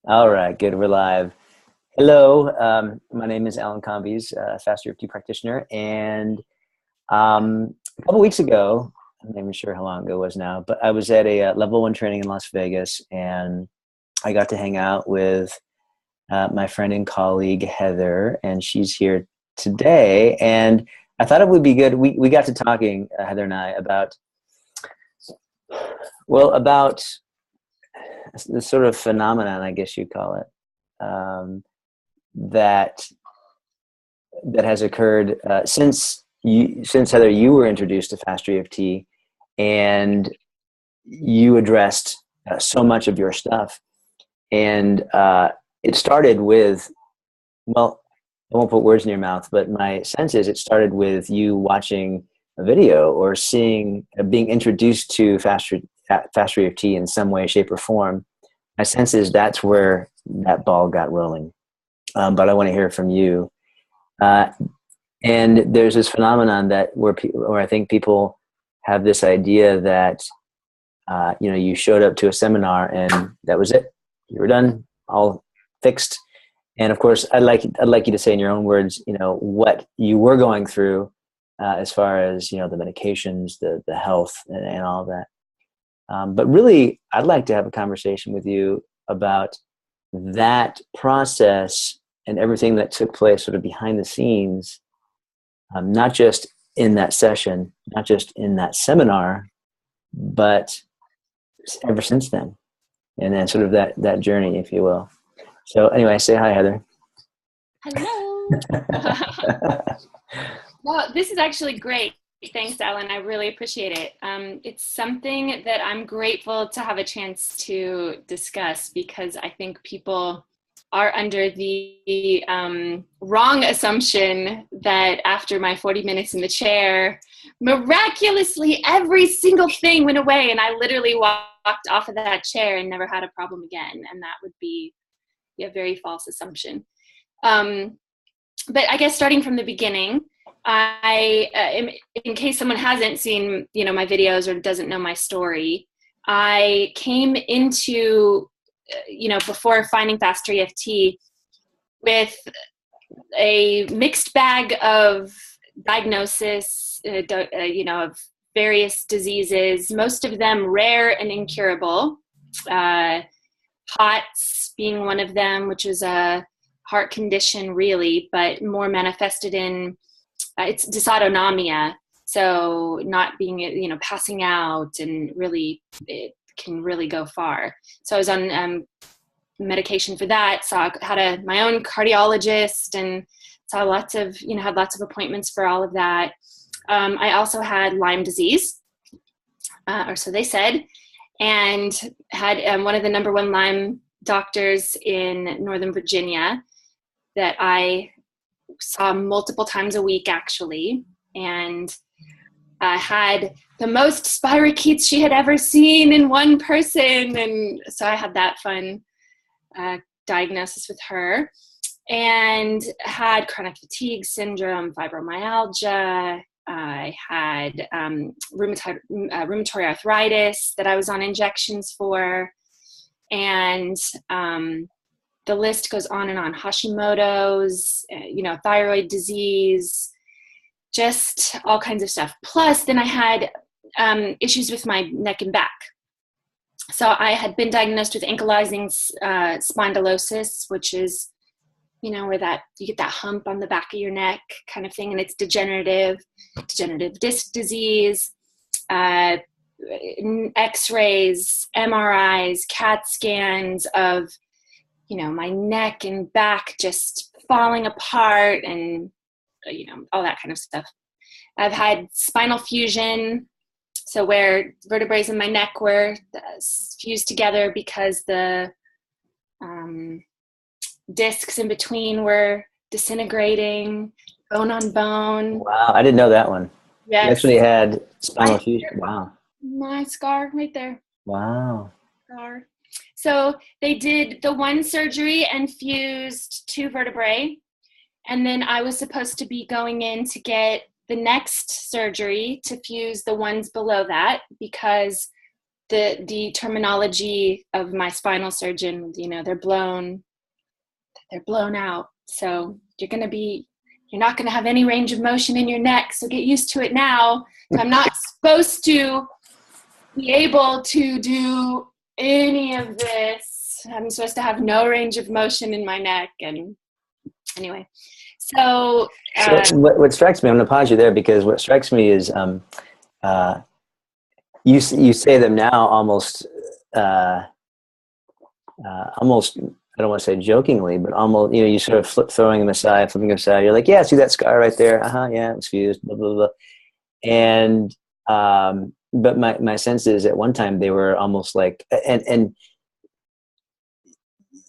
All right, good. We're live. Hello, my name is Alan Combies, FasterEFT practitioner, and a couple weeks ago, I'm not even sure how long ago it was now, but I was at a level 1 training in Las Vegas, and I got to hang out with my friend and colleague Heather, and she's here today. And I thought it would be good. We got to talking, Heather and I, about the sort of phenomenon, I guess you'd call it, that has occurred since Heather, you were introduced to FasterEFT, and you addressed so much of your stuff. And it started with, well, I won't put words in your mouth, but my sense is it started with you watching a video or being introduced to FasterEFT in some way, shape, or form. My sense is that's where that ball got rolling. But I want to hear from you. And there's this phenomenon where I think people have this idea that you showed up to a seminar and that was it. You were done, all fixed. And of course, I'd like you to say in your own words, what you were going through as far as the medications, the health, and all that. But really, I'd like to have a conversation with you about that process and everything that took place sort of behind the scenes, not just in that session, not just in that seminar, but ever since then. And then sort of that journey, if you will. So anyway, say hi, Heather. Hello. Well, this is actually great. Thanks, Alan. I really appreciate it. It's something that I'm grateful to have a chance to discuss because I think people are under the wrong assumption that after my 40 minutes in the chair, miraculously every single thing went away and I literally walked off of that chair and never had a problem again. And that would be a very false assumption. But I guess starting from the beginning, in case someone hasn't seen, my videos or doesn't know my story, I came into, before finding FasterEFT with a mixed bag of diagnosis, of various diseases, most of them rare and incurable. POTS being one of them, which was a heart condition really, but more manifested in it's dysautonomia. So not being, passing out, and really, it can really go far. So I was on medication for that. So I had my own cardiologist and saw had lots of appointments for all of that. I also had Lyme disease, or so they said, and had one of the number 1 Lyme doctors in Northern Virginia that I saw multiple times a week actually, and had the most spirochetes she had ever seen in one person, and so I had that fun diagnosis with her, and had chronic fatigue syndrome, fibromyalgia. I had rheumatoid arthritis that I was on injections for, and the list goes on and on. Hashimoto's, thyroid disease, just all kinds of stuff. Plus, then I had issues with my neck and back. So I had been diagnosed with ankylosing spondylosis, which is, where you get that hump on the back of your neck kind of thing, and it's degenerative disc disease, X-rays, MRIs, CAT scans of my neck and back just falling apart and, all that kind of stuff. I've had spinal fusion, so where vertebrae in my neck were fused together because the discs in between were disintegrating, bone on bone. Wow, I didn't know that one. Yes. You actually had spinal fusion. Wow. My scar right there. Wow. Scar. So they did the one surgery and fused 2 vertebrae. And then I was supposed to be going in to get the next surgery to fuse the ones below that because the terminology of my spinal surgeon, they're blown out. So you're not going to have any range of motion in your neck. So get used to it now. So I'm not supposed to be able to do any of this. I'm supposed to have no range of motion in my neck. And anyway, so what strikes me, I'm going to pause you there, because what strikes me is you say them now almost I don't want to say jokingly, but almost, you sort of flipping them aside. You're like, yeah, see that scar right there? Yeah, it's fused, blah, blah, blah. And, but my sense is at one time they were almost like, and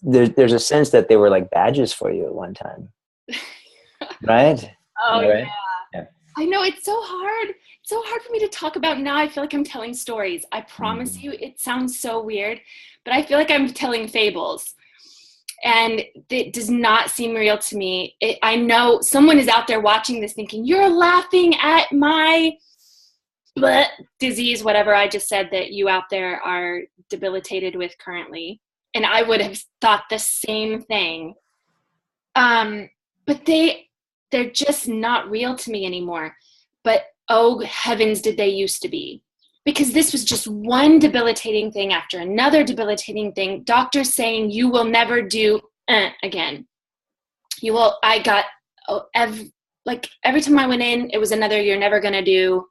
there's a sense that they were like badges for you at one time. Right? Oh, right? Yeah. I know, it's so hard. It's so hard for me to talk about now. I feel like I'm telling stories. I promise you, it sounds so weird, but I feel like I'm telling fables. And it does not seem real to me. I know someone is out there watching this thinking, you're laughing at my disease, whatever I just said that you out there are debilitated with currently. And I would have thought the same thing. But they're just not real to me anymore. But oh heavens, did they used to be. Because this was just one debilitating thing after another debilitating thing. Doctors saying you will never do again. You will. I got every time I went in, it was another you're never gonna do.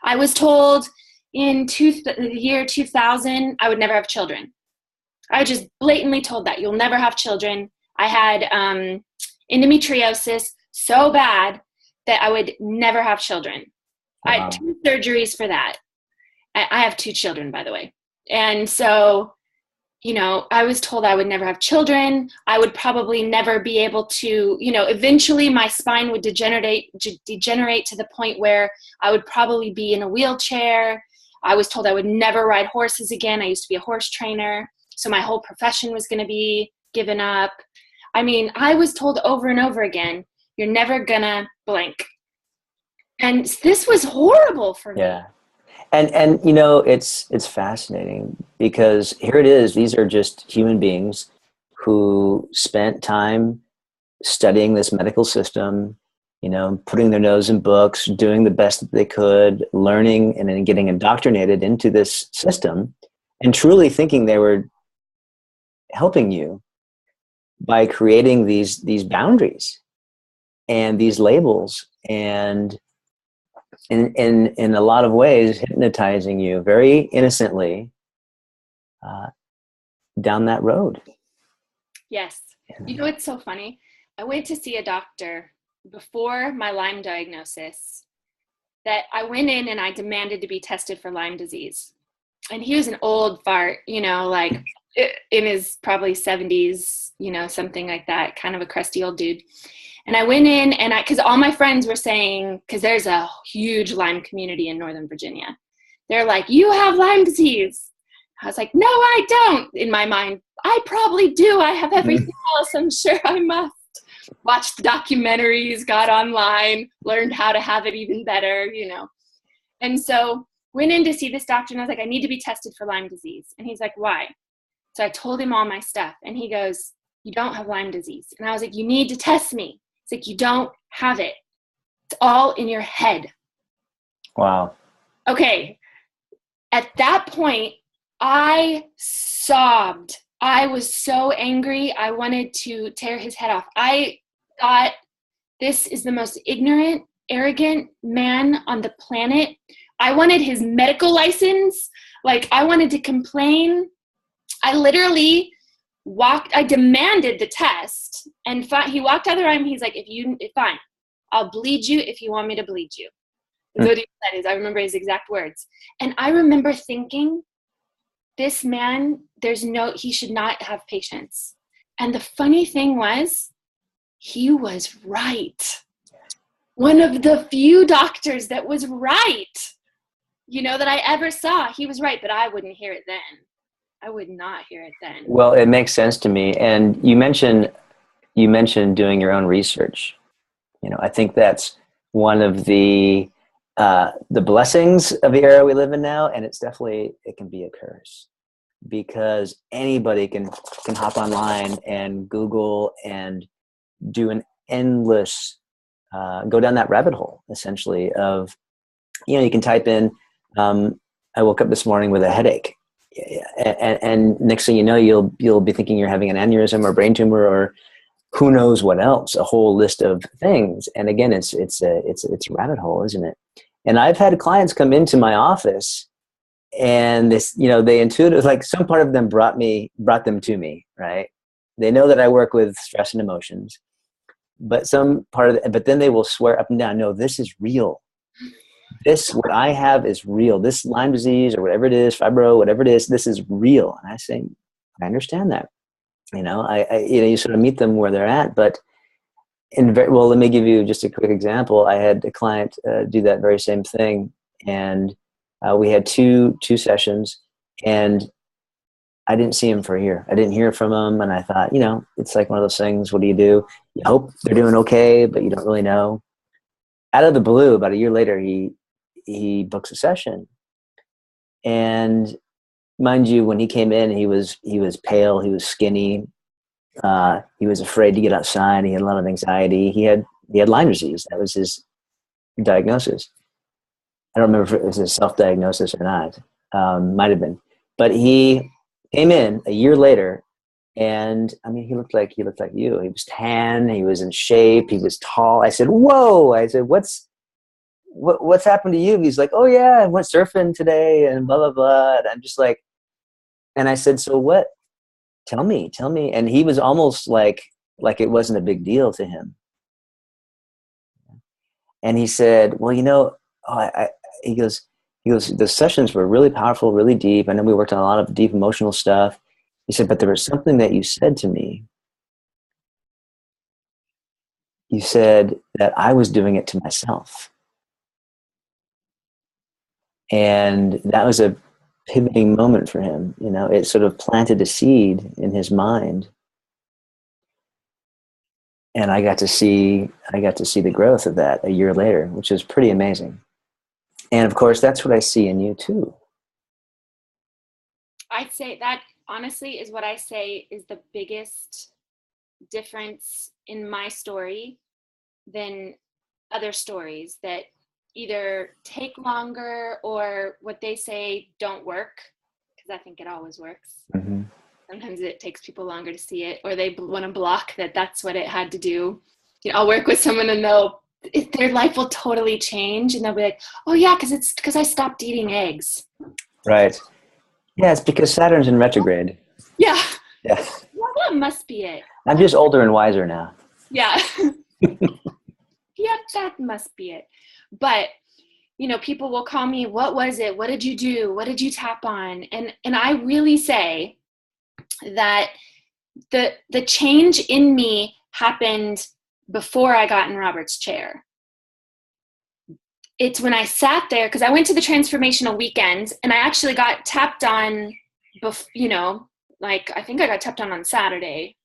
I was told in the year 2000 I would never have children. I was just blatantly told that you'll never have children. I had endometriosis so bad that I would never have children. Wow. I had 2 surgeries for that. I have 2 children, by the way. And so, I was told I would never have children. I would probably never be able to, eventually my spine would degenerate to the point where I would probably be in a wheelchair. I was told I would never ride horses again. I used to be a horse trainer. So my whole profession was going to be given up. I mean, I was told over and over again, you're never gonna blank. And this was horrible for me. Yeah. And it's fascinating because here it is. These are just human beings who spent time studying this medical system, putting their nose in books, doing the best that they could, learning and then getting indoctrinated into this system and truly thinking they were helping you by creating these boundaries and these labels and in a lot of ways hypnotizing you very innocently down that road. Yes. It's so funny. I went to see a doctor before my Lyme diagnosis that I went in and I demanded to be tested for Lyme disease. And he was an old fart, like in his probably 70s, something like that, kind of a crusty old dude. And I went in and because all my friends were saying, because there's a huge Lyme community in Northern Virginia. They're like, you have Lyme disease. I was like, no, I don't. In my mind, I probably do. I have everything else. I'm sure I must. Watched the documentaries, got online, learned how to have it even better, And so went in to see this doctor and I was like, I need to be tested for Lyme disease. And he's like, why? So I told him all my stuff and he goes, you don't have Lyme disease. And I was like, you need to test me. It's like, you don't have it. It's all in your head. Wow. Okay. At that point, I sobbed. I was so angry. I wanted to tear his head off. I thought, this is the most ignorant, arrogant man on the planet. I wanted his medical license. I wanted to complain. I literally I demanded the test, and he walked out of the room. He's like, fine, I'll bleed you if you want me to bleed you. That's what he said. I remember his exact words. And I remember thinking, this man, he should not have patience. And the funny thing was, he was right. One of the few doctors that was right, that I ever saw. He was right, but I wouldn't hear it then. I would not hear it then. Well, it makes sense to me. And you mentioned doing your own research. I think that's one of the the blessings of the era we live in now, and it can be a curse, because anybody can hop online and Google and do an endless, go down that rabbit hole, essentially, of, you can type in, I woke up this morning with a headache. And next thing you know, you'll be thinking you're having an aneurysm or brain tumor or who knows what else, a whole list of things. And again, it's a rabbit hole, isn't it? And I've had clients come into my office, and this, they intuitive, like some part of them brought them to me, right? They know that I work with stress and emotions, but but then they will swear up and down, no, this is real. What I have is real. This Lyme disease or whatever it is, fibro, whatever it is, this is real. And I say, I understand that. You sort of meet them where they're at. But let me give you just a quick example. I had a client do that very same thing, and we had two sessions, and I didn't see him for a year. I didn't hear from him, and I thought, it's like one of those things. What do? You hope they're doing okay, but you don't really know. Out of the blue, about a year later, he books a session, and mind you, when he came in, he was pale, he was skinny, he was afraid to get outside, he had a lot of anxiety, he had Lyme disease. That was his diagnosis. I don't remember if it was a self-diagnosis or not. Might have been, but he came in a year later, and he looked like you. He was tan, he was in shape, he was tall. I said, "Whoa!" I said, "What's happened to you?" He's like, "Oh yeah, I went surfing today and blah blah blah." And I'm just like, and I said, "So what? Tell me." And he was almost like it wasn't a big deal to him. And he said, "Well, he goes, the sessions were really powerful, really deep. And then we worked on a lot of deep emotional stuff." He said, "But there was something that you said to me. You said that I was doing it to myself." And that was a pivoting moment for him. It sort of planted a seed in his mind. And I got to see the growth of that a year later, which is pretty amazing. And of course, that's what I see in you too. I'd say that honestly is what I say is the biggest difference in my story than other stories that either take longer or what they say don't work, because I think it always works. Mm-hmm. Sometimes it takes people longer to see it, or they want to block that that's what it had to do. I'll work with someone and their life will totally change, and they'll be like, "Oh yeah, because I stopped eating eggs." Right. Yeah, it's because Saturn's in retrograde. Yeah. Yeah. Well, that must be it. I'm just older and wiser now. Yeah. Yeah, that must be it. But, people will call me, "What was it? What did you do? What did you tap on?" And I really say that the change in me happened before I got in Robert's chair. It's when I sat there, because I went to the transformational weekend, and I actually got tapped on, I think I got tapped on Saturday.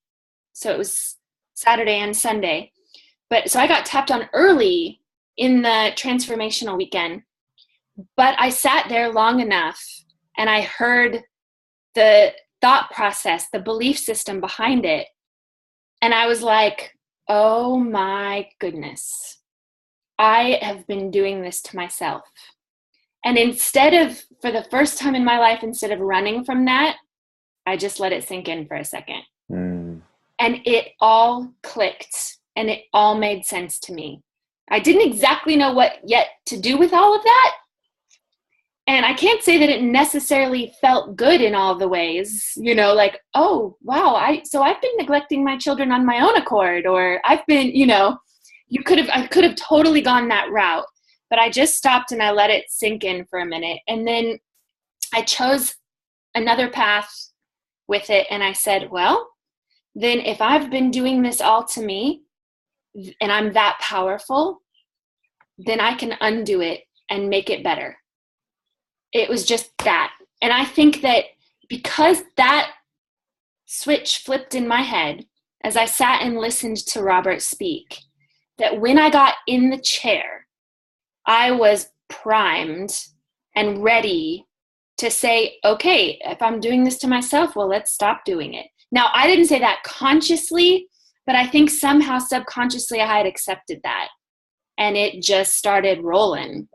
So it was Saturday and Sunday. But so I got tapped on early in the transformational weekend, but I sat there long enough and I heard the thought process, the belief system behind it. And I was like, oh my goodness, I have been doing this to myself. And for the first time in my life, instead of running from that, I just let it sink in for a second. Mm. And it all clicked and it all made sense to me. I didn't exactly know what yet to do with all of that. And I can't say that it necessarily felt good in all the ways, oh, wow, so I've been neglecting my children on my own accord, or I've been, I could have totally gone that route, but I just stopped and I let it sink in for a minute. And then I chose another path with it. And I said, well, then if I've been doing this all to me and I'm that powerful, then I can undo it and make it better. It was just that. And I think that because that switch flipped in my head as I sat and listened to Robert speak, that when I got in the chair, I was primed and ready to say, okay, if I'm doing this to myself, well, let's stop doing it. Now, I didn't say that consciously, but I think somehow subconsciously I had accepted that, and it just started rolling.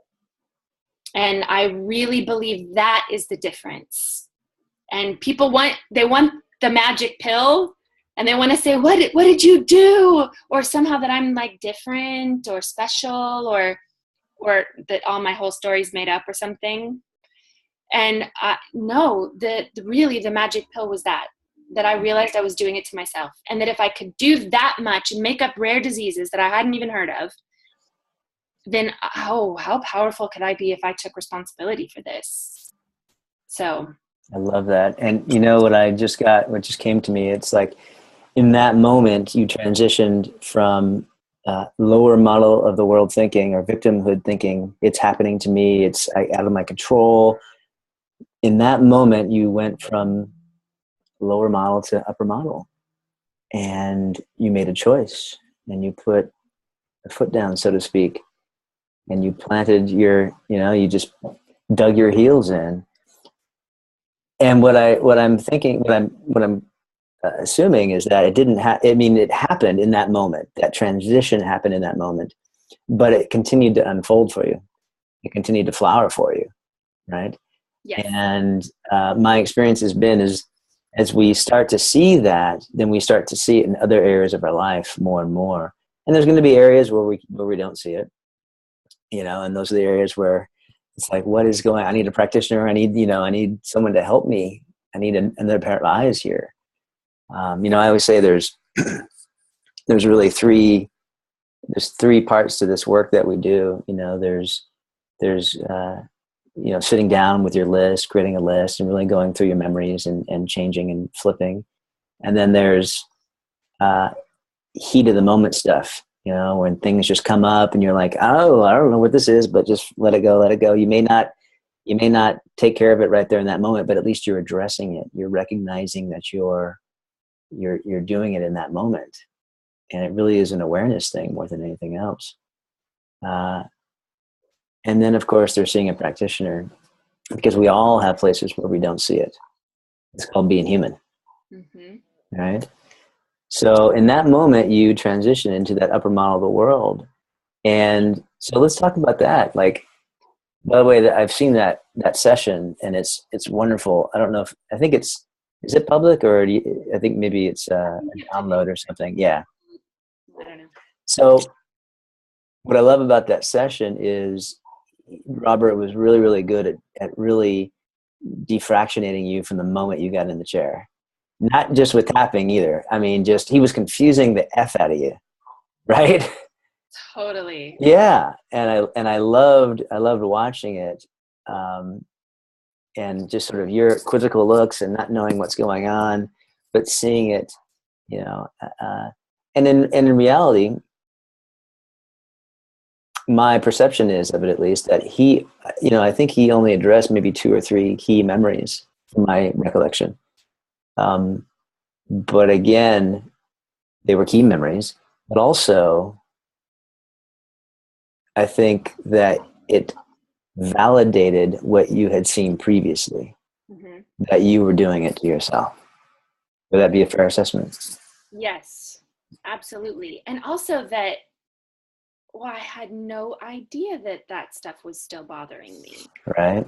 And I really believe that is the difference. And people want the magic pill, and they want to say, what did you do? Or somehow that I'm like different or special, or that all my whole story's made up or something. And no, really the magic pill was that I realized I was doing it to myself. And that if I could do that much and make up rare diseases that I hadn't even heard of, then how powerful could I be if I took responsibility for this? So I love that. And you know what what just came to me, it's like in that moment you transitioned from lower model of the world thinking or victimhood thinking, it's happening to me, it's out of my control. In that moment you went from lower model to upper model, and you made a choice, and you put a foot down, so to speak, and you planted you just dug your heels in. And what I'm assuming is that it didn't it happened in that moment. That transition happened in that moment, but it continued to unfold for you. It continued to flower for you, right? yes. And my experience has been as we start to see that, then we start to see it in other areas of our life more and more. And there's going to be areas where we don't see it, and those are the areas where it's like, what is going on? I need a practitioner. I need someone to help me. I need another pair of eyes here. I always say there's really three parts to this work that we do. There's sitting down with your list, creating a list, and really going through your memories and changing and flipping. And then there's heat of the moment stuff, when things just come up and you're like, oh, I don't know what this is, but just let it go. You may not take care of it right there in that moment, but at least you're addressing it. You're recognizing that you're doing it in that moment. And it really is an awareness thing more than anything else. And then, of course, they're seeing a practitioner, because we all have places where we don't see it. It's called being human, right? So in that moment, you transition into that upper model of the world. And so let's talk about that. Like, by the way, that I've seen that session, and it's wonderful. I don't know is it public, or I think maybe it's a download or something. Yeah. I don't know. So what I love about that session is Robert was really, really good at really defractionating you from the moment you got in the chair. Not just with tapping either. I mean, he was confusing the F out of you, right? Totally. Yeah. And I loved watching it. And just sort of your quizzical looks and not knowing what's going on, but seeing it, and in reality, my perception is of it, at least, that he, I think he only addressed maybe 2 or 3 key memories from my recollection. But again, they were key memories, but also I think that it validated what you had seen previously, that you were doing it to yourself. Would that be a fair assessment? Yes, absolutely. And also that, I had no idea that stuff was still bothering me. Right.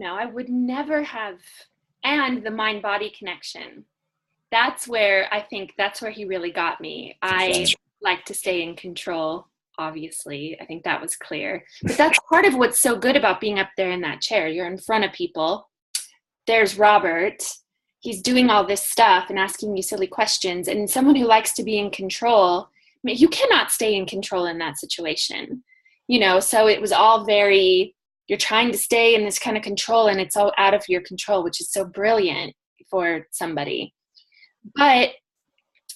I would never have, and the mind-body connection. That's where he really got me. I like to stay in control, obviously. I think that was clear. But that's part of what's so good about being up there in that chair. You're in front of people. There's Robert. He's doing all this stuff and asking you silly questions. And someone who likes to be in control, you cannot stay in control in that situation. So it was all you're trying to stay in this kind of control, and it's all out of your control, which is so brilliant for somebody. But,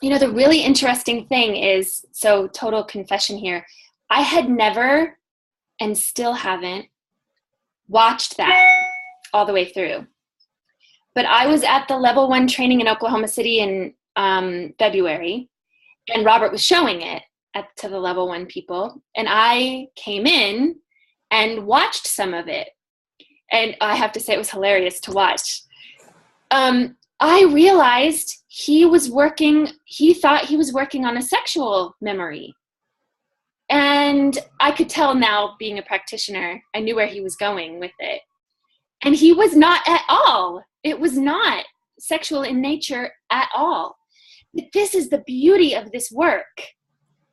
the really interesting thing is, so total confession here, I had never, and still haven't, watched that all the way through. But I was at the level 1 training in Oklahoma City in February, and Robert was showing it to the level 1 people. And I came in, and watched some of it. And I have to say, it was hilarious to watch. I realized he thought he was working on a sexual memory. And I could tell now, being a practitioner, I knew where he was going with it. And he was not at all. It was not sexual in nature at all. But this is the beauty of this work.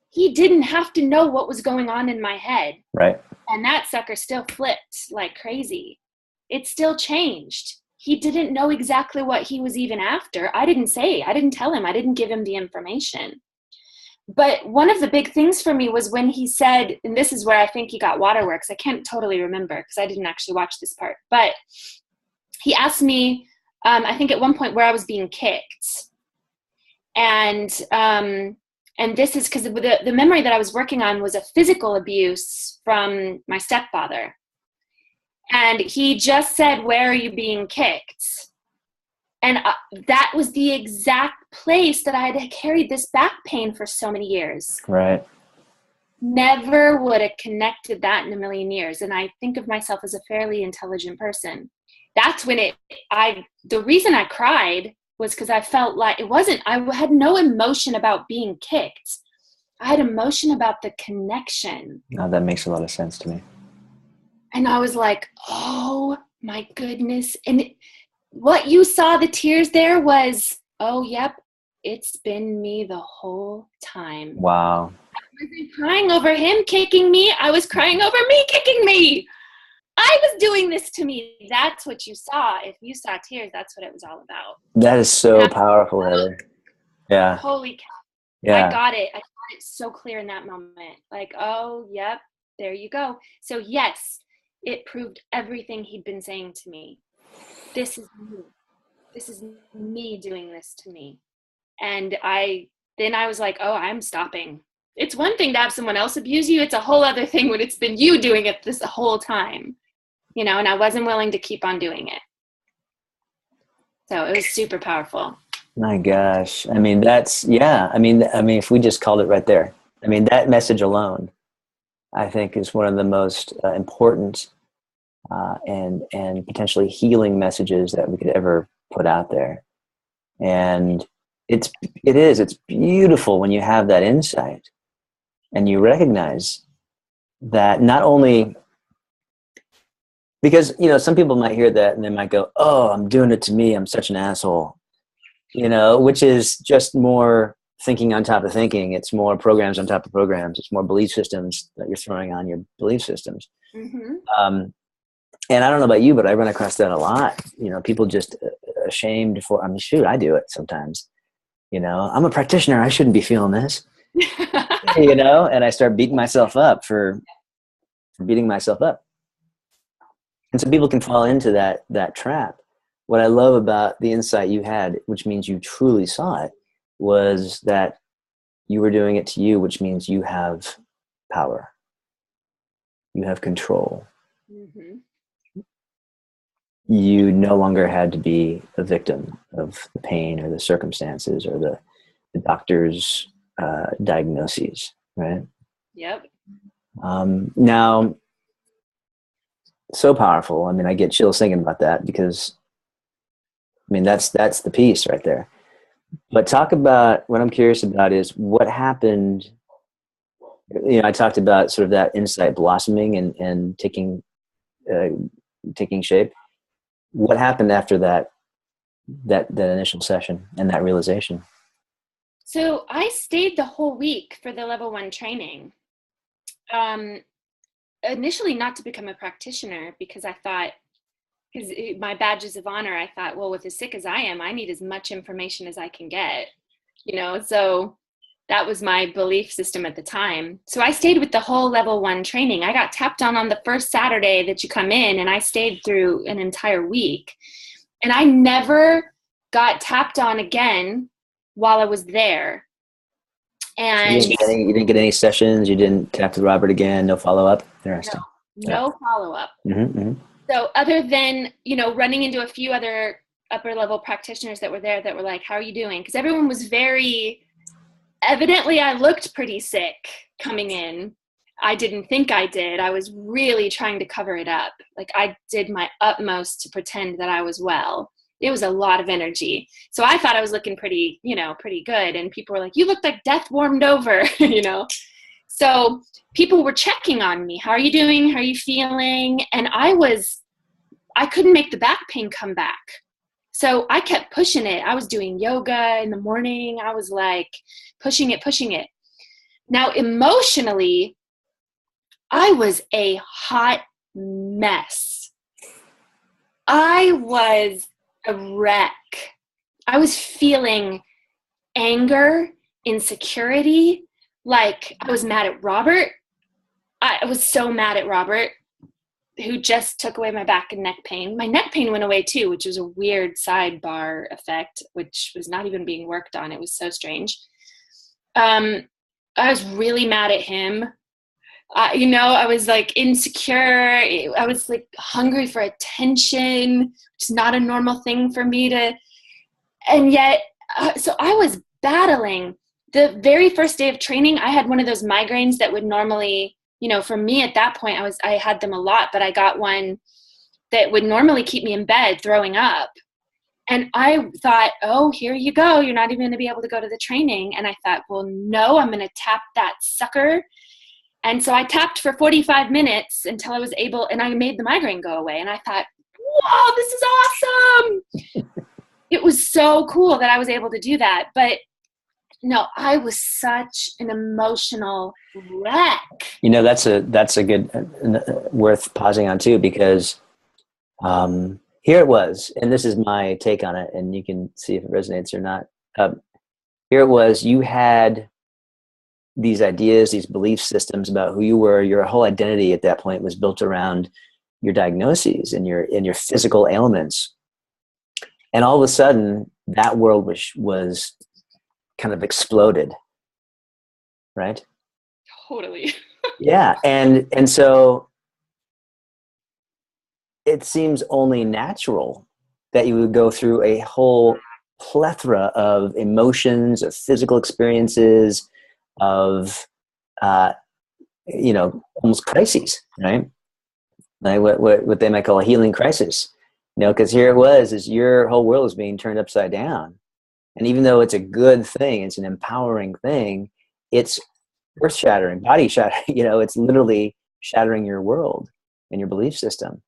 He didn't have to know what was going on in my head. Right. And that sucker still flipped like crazy. It still changed. He didn't know exactly what he was even after. I didn't tell him, I didn't give him the information. But one of the big things for me was when he said, and this is where I think he got waterworks. I can't totally remember because I didn't actually watch this part. But he asked me, I think at one point, where I was being kicked. And this is because the memory that I was working on was a physical abuse from my stepfather. And he just said, where are you being kicked? And that was the exact place that I had carried this back pain for so many years. Right. Never would have connected that in a million years. And I think of myself as a fairly intelligent person. That's when the reason I cried was because I felt like I had no emotion about being kicked. I had emotion about the connection. Oh, that makes a lot of sense to me. And I was like, oh my goodness. And what you saw, the tears there, was, oh, yep, it's been me the whole time. Wow. I wasn't crying over him kicking me. I was crying over me kicking me. I was doing this to me. That's what you saw. If you saw tears, that's what it was all about. That is so powerful, Heather. Yeah. Holy cow. Yeah. I got it so clear in that moment. Like, oh, yep, there you go. So yes, it proved everything he'd been saying to me. This is me. This is me doing this to me. And I was like, oh, I'm stopping. It's one thing to have someone else abuse you. It's a whole other thing when it's been you doing it this whole time, and I wasn't willing to keep on doing it. So it was super powerful. My gosh. I mean, if we just called it right there, that message alone, I think, is one of the most important and potentially healing messages that we could ever put out there. And it's beautiful when you have that insight and you recognize that, not only because, some people might hear that and they might go, oh, I'm doing it to me, I'm such an asshole, which is just more thinking on top of thinking. It's more programs on top of programs. It's more belief systems that you're throwing on your belief systems. Mm-hmm. And I don't know about you, but I run across that a lot. People just ashamed for, shoot, I do it sometimes. I'm a practitioner, I shouldn't be feeling this. And I start beating myself up for beating myself up. And so people can fall into that trap. What I love about the insight you had, which means you truly saw it, was that you were doing it to you, which means you have power. You have control. Mm-hmm. You no longer had to be a victim of the pain or the circumstances or the doctor's diagnoses, right? Yep. Now, so powerful. I get chills thinking about that because, that's the piece right there. But talk about, what I'm curious about is what happened. I talked about sort of that insight blossoming and taking shape. What happened after that initial session and that realization? So I stayed the whole week for the level 1 training. Initially not to become a practitioner, because I thought, because my badges of honor, I thought, well, with as sick as I am, I need as much information as I can get, so that was my belief system at the time. So I stayed with the whole level 1 training. I got tapped on the first Saturday that you come in, and I stayed through an entire week. And I never got tapped on again while I was there. And you didn't get any sessions? You didn't tap to Robert again? No follow-up? Interesting. No follow-up. Mm-hmm, mm-hmm. So other than, running into a few other upper level practitioners that were there that were like, how are you doing? Because everyone was evidently I looked pretty sick coming in. I didn't think I did. I was really trying to cover it up. Like I did my utmost to pretend that I was well. It was a lot of energy. So I thought I was looking pretty, pretty good. And people were like, you look like death warmed over, So people were checking on me. How are you doing? How are you feeling? And I couldn't make the back pain come back. So I kept pushing it. I was doing yoga in the morning. I was like pushing it. Now, emotionally, I was a hot mess. I was a wreck. I was feeling anger, insecurity, like I was mad at Robert. I was so mad at Robert, who just took away my back and neck pain. My neck pain went away too, which was a weird sidebar effect, which was not even being worked on. It was so strange. I was really mad at him. I was like insecure. I was like hungry for attention, which is not a normal thing for me to, and yet, so I was battling. The very first day of training, I had one of those migraines that would normally, for me at that point, I had them a lot, but I got one that would normally keep me in bed throwing up. And I thought, oh, here you go. You're not even going to be able to go to the training. And I thought, well, no, I'm going to tap that sucker. And so I tapped for 45 minutes until I was able, and I made the migraine go away. And I thought, whoa, this is awesome. It was so cool that I was able to do that. But no, I was such an emotional wreck. That's a good, worth pausing on too, because here it was, and this is my take on it, and you can see if it resonates or not. Here it was, you had these ideas, these belief systems about who you were. Your whole identity at that point was built around your diagnoses and your physical ailments. And all of a sudden, that world was kind of exploded, right? Totally. Yeah, and so it seems only natural that you would go through a whole plethora of emotions, of physical experiences, of almost crises, right? Like what they might call a healing crisis, because here it was, is your whole world is being turned upside down. And even though it's a good thing, it's an empowering thing, it's earth shattering, body shattering, it's literally shattering your world and your belief system.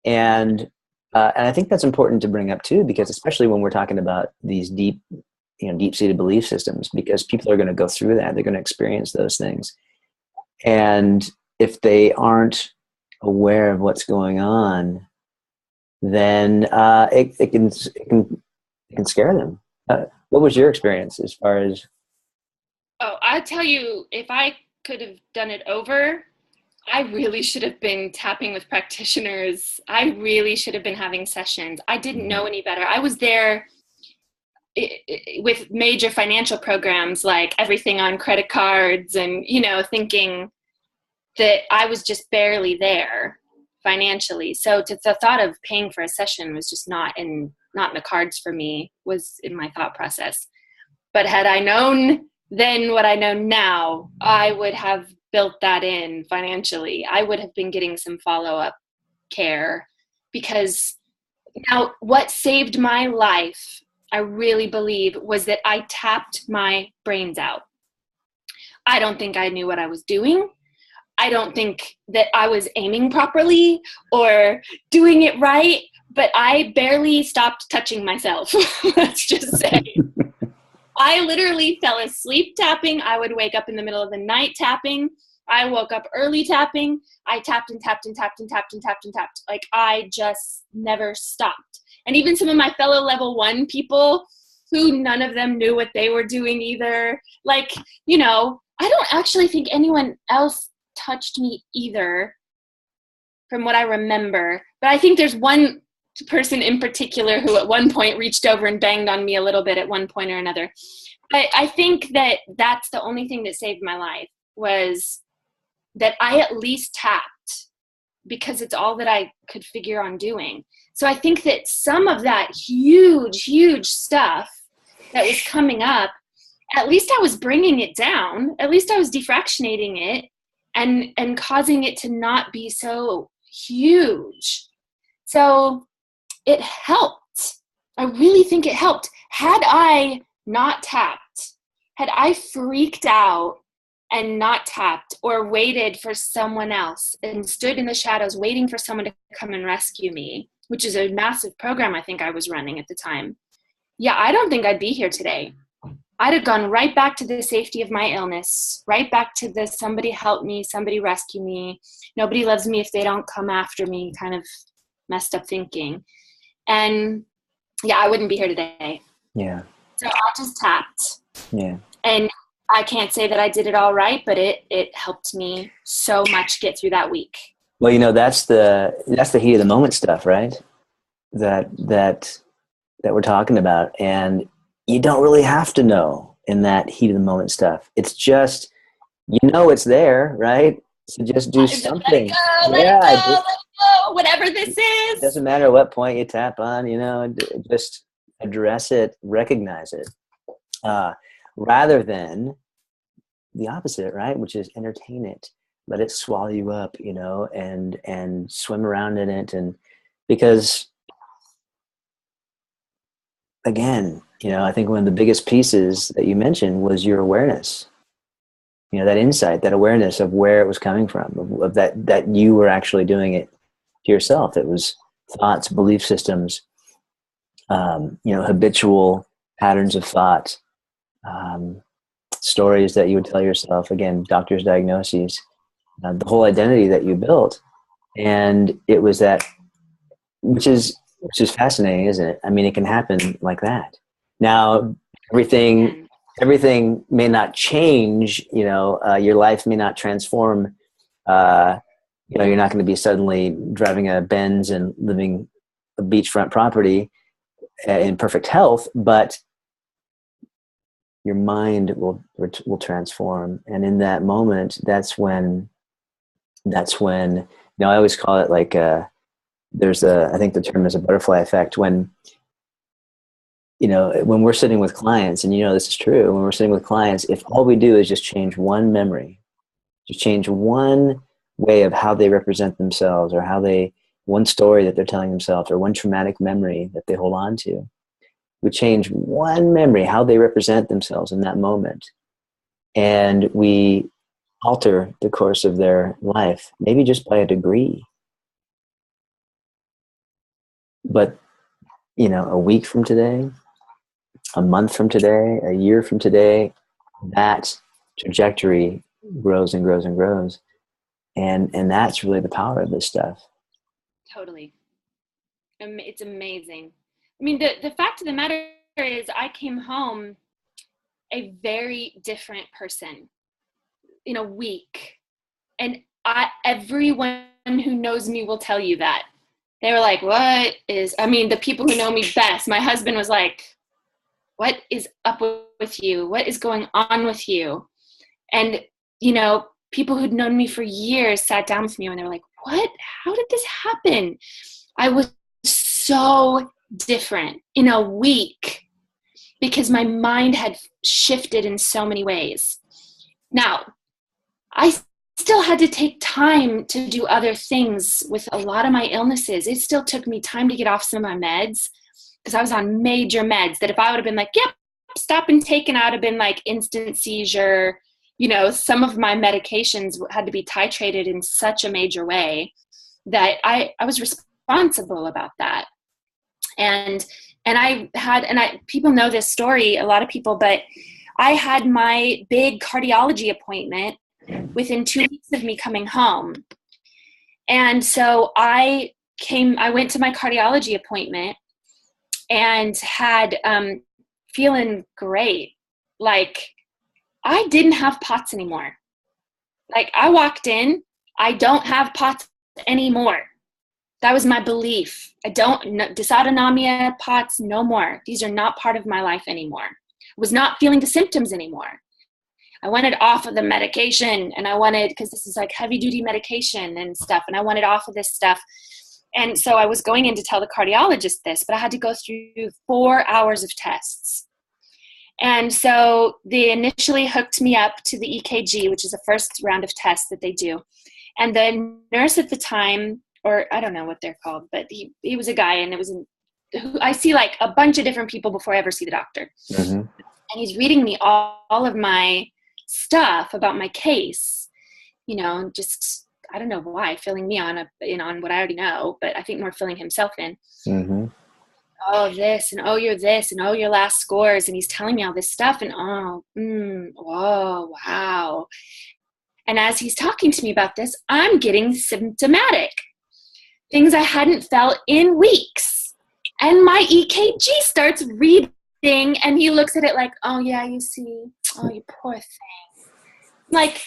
And I think that's important to bring up too, because especially when we're talking about these deep-seated belief systems, because people are going to go through that. They're going to experience those things. And if they aren't aware of what's going on, then it can scare them. What was your experience as far as? Oh, I tell you, if I could have done it over, I really should have been tapping with practitioners. I really should have been having sessions. I didn't know any better. I was there with major financial programs, like everything on credit cards, and, thinking that I was just barely there financially. So the thought of paying for a session was just not in the cards for me, was in my thought process. But had I known then what I know now, I would have built that in financially. I would have been getting some follow-up care, because now what saved my life, I really believe, was that I tapped my brains out. I don't think I knew what I was doing. I don't think that I was aiming properly or doing it right, but I barely stopped touching myself. Let's just say. I literally fell asleep tapping. I would wake up in the middle of the night tapping. I woke up early tapping. I tapped and tapped and tapped and tapped and tapped and tapped. Like, I just never stopped. And even some of my fellow level 1 people, who none of them knew what they were doing either. Like, I don't actually think anyone else touched me either, from what I remember. But I think there's one person in particular who at one point reached over and banged on me a little bit at one point or another. But I think that that's the only thing that saved my life, was that I at least tapped, because it's all that I could figure on doing. So I think that some of that huge stuff that was coming up, at least I was bringing it down. At least I was defractionating it. and causing it to not be so huge. So it helped. I really think it helped. Had I not tapped, had I freaked out and not tapped, or waited for someone else and stood in the shadows waiting for someone to come and rescue me, which is a massive program I think I was running at the time, yeah, I don't think I'd be here today. I'd have gone right back to the safety of my illness, right back to the somebody help me, somebody rescue me, nobody loves me if they don't come after me kind of messed up thinking. And yeah, I wouldn't be here today. Yeah. So I just tapped. Yeah. And I can't say that I did it all right, but it helped me so much get through that week. Well, you know, that's the heat of the moment stuff, right? That we're talking about. And you don't really have to know in that heat of the moment stuff. It's just, you know, it's there, right? So just do something. Let it go, whatever this is. It doesn't matter what point you tap on, you know, just address it, recognize it. Rather than the opposite, right? Which is entertain it, let it swallow you up, you know, and swim around in it. And because again, you know, I think one of the biggest pieces that you mentioned was your awareness, you know, that insight, that awareness of where it was coming from, of that you were actually doing it to yourself. It was thoughts, belief systems, you know, habitual patterns of thought, stories that you would tell yourself, again, doctor's diagnoses, the whole identity that you built. And it was that, which is fascinating, isn't it? I mean, it can happen like that. Now, everything may not change, you know, your life may not transform. You know, you're not going to be suddenly driving a Benz and living a beachfront property in perfect health, but your mind will transform. And in that moment, that's when, you know, I always call it like, I think the term is a butterfly effect. When, you know, when we're sitting with clients, and you know, this is true, when we're sitting with clients, if all we do is just change one memory, just change one way of how they represent themselves, or one story that they're telling themselves, or one traumatic memory that they hold on to, we change one memory, how they represent themselves in that moment, and we alter the course of their life, maybe just by a degree. But, you know, a week from today, a month from today, a year from today, that trajectory grows and grows and grows. And that's really the power of this stuff. Totally. It's amazing. I mean, the fact of the matter is I came home a very different person in a week. And everyone who knows me will tell you that. They were like, the people who know me best, my husband was like, what is up with you? What is going on with you? And, you know, people who'd known me for years sat down with me and they were like, what? How did this happen? I was so different in a week because my mind had shifted in so many ways. Now, I still had to take time to do other things with a lot of my illnesses. It still took me time to get off some of my meds because I was on major meds that if I would have been like, yep, stop and take, and I would have been like instant seizure. You know, some of my medications had to be titrated in such a major way that I was responsible about that. And people know this story, a lot of people, but I had my big cardiology appointment within 2 weeks of me coming home. And so I went to my cardiology appointment and had, feeling great. Like I didn't have POTS anymore. Like I walked in, I don't have POTS anymore. That was my belief. Dysautonomia, POTS, no more. These are not part of my life anymore. I was not feeling the symptoms anymore. I wanted off of the medication, and because this is like heavy duty medication and stuff, and I wanted off of this stuff. And so I was going in to tell the cardiologist this, but I had to go through 4 hours of tests. And so they initially hooked me up to the EKG, which is the first round of tests that they do. And the nurse at the time, or I don't know what they're called, but he was a guy, and I see like a bunch of different people before I ever see the doctor. Mm-hmm. And he's reading me all of my stuff about my case, you know, just, I don't know why, filling me on what I already know, but I think more filling himself in. Mm-hmm. Oh, this, and oh, you're this, and oh, your last scores. And he's telling me all this stuff, and oh, wow. And as he's talking to me about this, I'm getting symptomatic. Things I hadn't felt in weeks. And my EKG starts reading, and he looks at it like, oh, yeah, you see. Oh, you poor thing. I'm like,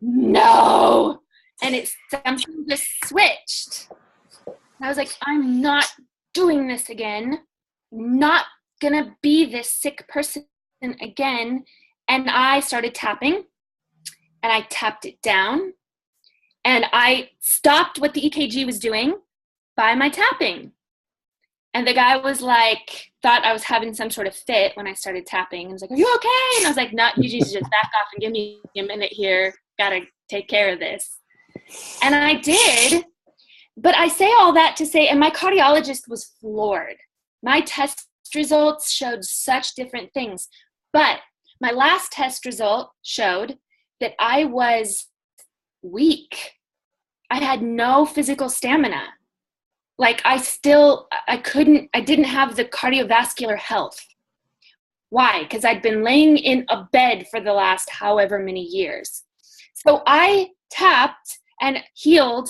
no. And something just switched. And I was like, I'm not doing this again. I'm not going to be this sick person again. And I started tapping, and I tapped it down, and I stopped what the EKG was doing by my tapping. And the guy was like, thought I was having some sort of fit when I started tapping. He was like, are you okay? And I was like, no, you just back off and give me a minute here. Gotta take care of this. And I did. But I say all that to say, and my cardiologist was floored. My test results showed such different things. But my last test result showed that I was weak. I had no physical stamina. Like I didn't have the cardiovascular health. Why? Because I'd been laying in a bed for the last however many years. So I tapped and healed,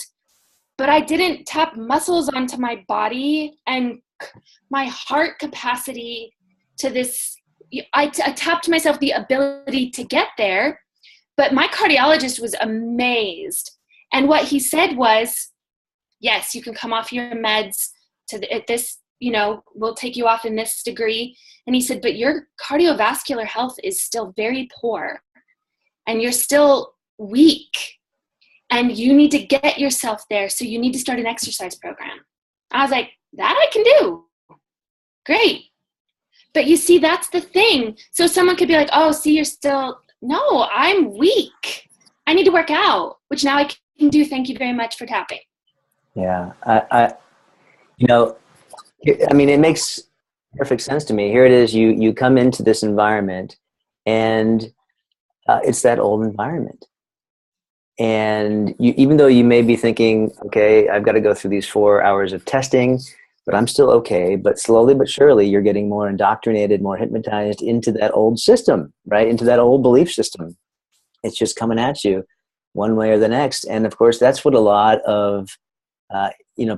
but I didn't tap muscles onto my body and my heart capacity to this. I tapped myself the ability to get there, but my cardiologist was amazed. And what he said was, yes, you can come off your meds at this, we'll take you off in this degree. And he said, but your cardiovascular health is still very poor and you're still weak and you need to get yourself there. So you need to start an exercise program. I was like, that I can do. Great. But you see, that's the thing. So someone could be like, oh, see, no, I'm weak. I need to work out, which now I can do. Thank you very much for tapping. Yeah. It makes perfect sense to me. Here it is. You come into this environment and it's that old environment. And even though you may be thinking, okay, I've got to go through these 4 hours of testing, but I'm still okay. But slowly but surely, you're getting more indoctrinated, more hypnotized into that old system, right? Into that old belief system. It's just coming at you one way or the next. And of course, that's what a lot of,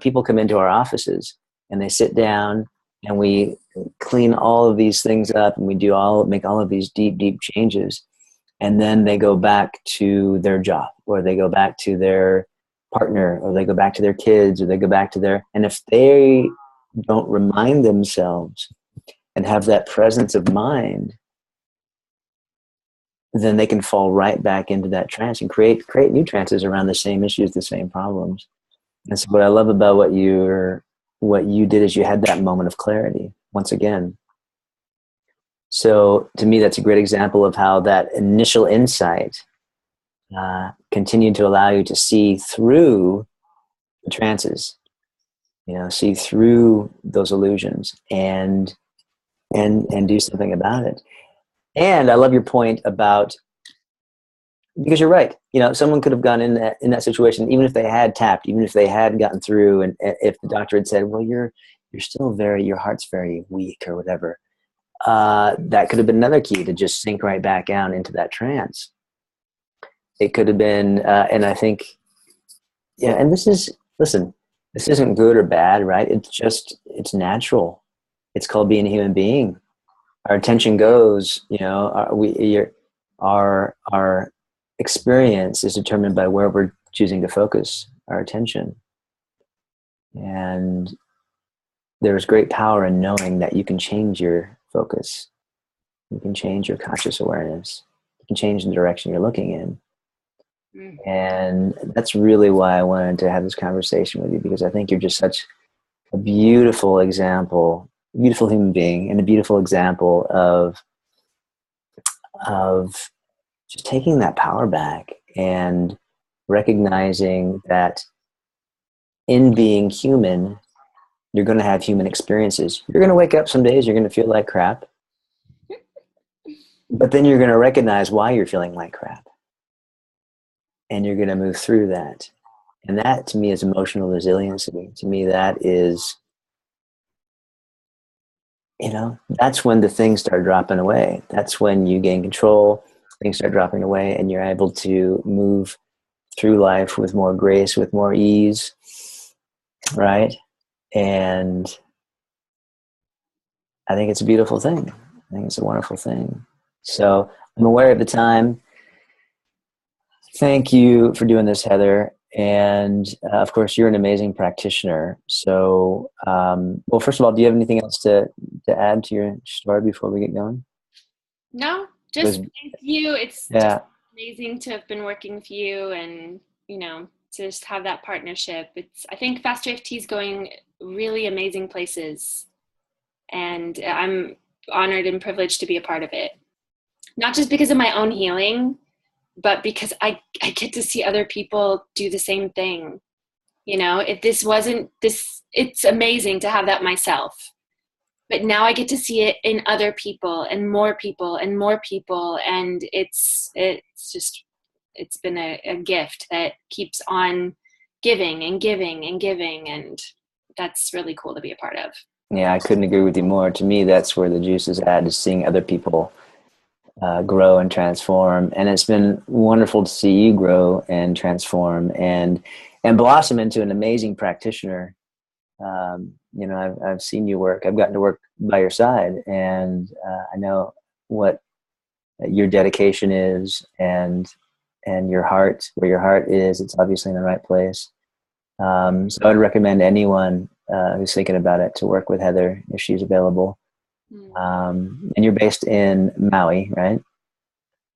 people come into our offices and they sit down and we clean all of these things up and we make all of these deep, deep changes. And then they go back to their job, or they go back to their partner, or they go back to their kids, or they go back to and if they don't remind themselves and have that presence of mind, then they can fall right back into that trance and create new trances around the same issues, the same problems. And so what I love about what you did is you had that moment of clarity once again. So to me, that's a great example of how that initial insight continued to allow you to see through the trances, see through those illusions and do something about it. And I love your point about, because you're right, someone could have gone in that situation, even if they had tapped, even if they had gotten through, and if the doctor had said, well, you're still your heart's very weak or whatever, that could have been another key to just sink right back down into that trance. It could have been, and I think, and this isn't good or bad, right? It's natural. It's called being a human being. Our attention goes, our experience is determined by where we're choosing to focus our attention. And there's great power in knowing that you can change your focus. You can change your conscious awareness. You can change the direction you're looking in. And that's really why I wanted to have this conversation with you, because I think you're just such a beautiful example, beautiful human being, and a beautiful example of of just taking that power back and recognizing that in being human, you're going to have human experiences. You're going to wake up some days, you're going to feel like crap, but then you're going to recognize why you're feeling like crap. And you're going to move through that. And that to me is emotional resiliency. To me, that is, that's when the things start dropping away. That's when you gain control, things start dropping away, and you're able to move through life with more grace, with more ease, right? And I think it's a beautiful thing. I think it's a wonderful thing. So I'm aware of the time. Thank you for doing this, Heather. And of course, you're an amazing practitioner. So, well, first of all, do you have anything else to add to your story before we get going? No, just thank you. It's just amazing to have been working with you and, to just have that partnership. I think FasterEFT is going really amazing places. And I'm honored and privileged to be a part of it. Not just because of my own healing, but because I get to see other people do the same thing. If this wasn't this, it's amazing to have that myself. But now I get to see it in other people and more people and more people. And it's been a gift that keeps on giving and giving and giving. And that's really cool to be a part of. Yeah, I couldn't agree with you more. To me, that's where the juice is at, is seeing other people grow and transform. And it's been wonderful to see you grow and transform and blossom into an amazing practitioner. I've seen you work. I've gotten to work by your side, and I know what your dedication is, and your heart, where your heart is, it's obviously in the right place. So I'd recommend anyone who's thinking about it to work with Heather if she's available. And you're based in Maui, right?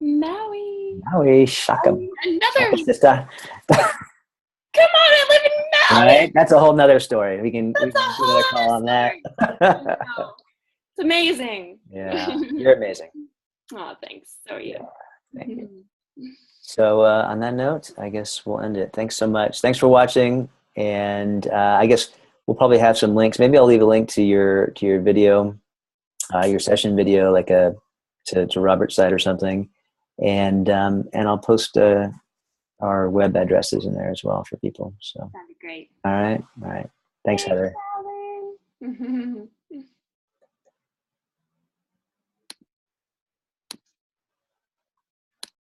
Maui, shaka. Another sister. Come on, I live in Maui. Right? That's a whole nother story. We can do another call on that. It's amazing. Yeah, you're amazing. Oh, thanks. So are you. Yeah, thank you. So on that note, I guess we'll end it. Thanks so much. Thanks for watching. And I guess we'll probably have some links. Maybe I'll leave a link to your video, your session video, like to Robert's site or something. And I'll post our web addresses in there as well for people. So that'd be great. All right. Thanks, Heather.